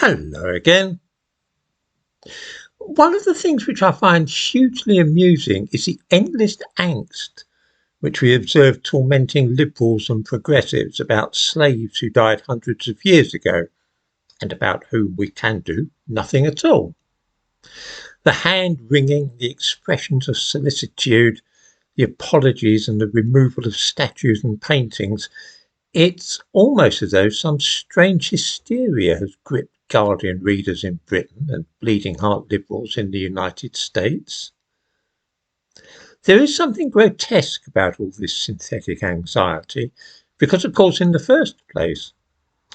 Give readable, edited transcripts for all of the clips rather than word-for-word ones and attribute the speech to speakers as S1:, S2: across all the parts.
S1: Hello again. One of the things which I find hugely amusing is the endless angst which we observe tormenting liberals and progressives about slaves who died hundreds of years ago and about whom we can do nothing at all. The hand-wringing, the expressions of solicitude, the apologies and the removal of statues and paintings, it's almost as though some strange hysteria has gripped Guardian readers in Britain and bleeding heart liberals in the United States. There is something grotesque about all this synthetic anxiety, because of course in the first place,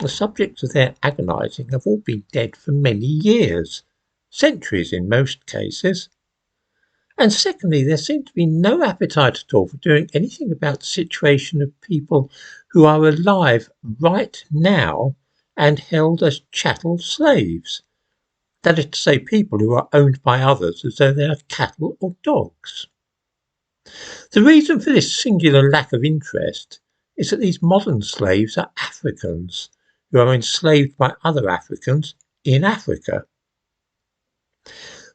S1: the subjects of their agonising have all been dead for many years, centuries in most cases. And secondly, there seems to be no appetite at all for doing anything about the situation of people who are alive right now and held as chattel slaves. That is to say, people who are owned by others as though they are cattle or dogs. The reason for this singular lack of interest is that these modern slaves are Africans who are enslaved by other Africans in Africa.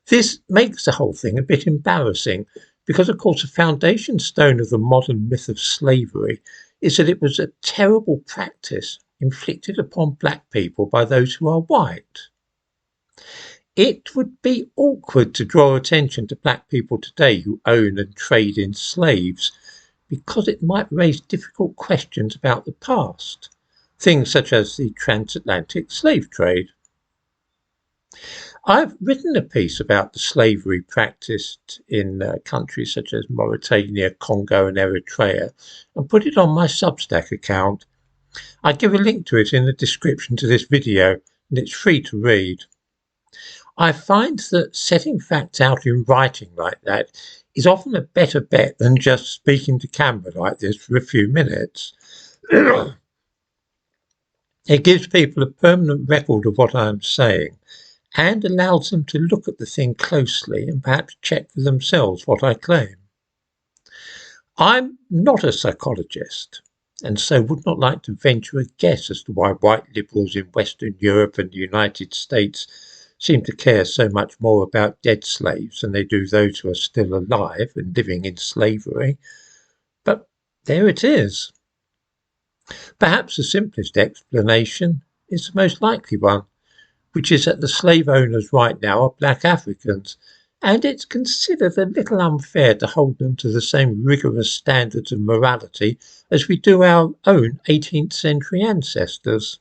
S1: This makes the whole thing a bit embarrassing because, of course, the foundation stone of the modern myth of slavery is that it was a terrible practice inflicted upon black people by those who are white. It would be awkward to draw attention to black people today who own and trade in slaves because it might raise difficult questions about the past, things such as the transatlantic slave trade. I've written a piece about the slavery practiced in countries such as Mauritania, Congo and Eritrea and put it on my Substack account. I give a link to it in the description to this video and it's free to read. I find that setting facts out in writing like that is often a better bet than just speaking to camera like this for a few minutes. It gives people a permanent record of what I am saying and allows them to look at the thing closely and perhaps check for themselves what I claim. I'm not a psychologist and so would not like to venture a guess as to why white liberals in Western Europe and the United States seem to care so much more about dead slaves than they do those who are still alive and living in slavery. But there it is. Perhaps the simplest explanation is the most likely one, which is that the slave owners right now are black Africans, and it's considered a little unfair to hold them to the same rigorous standards of morality as we do our own 18th century ancestors.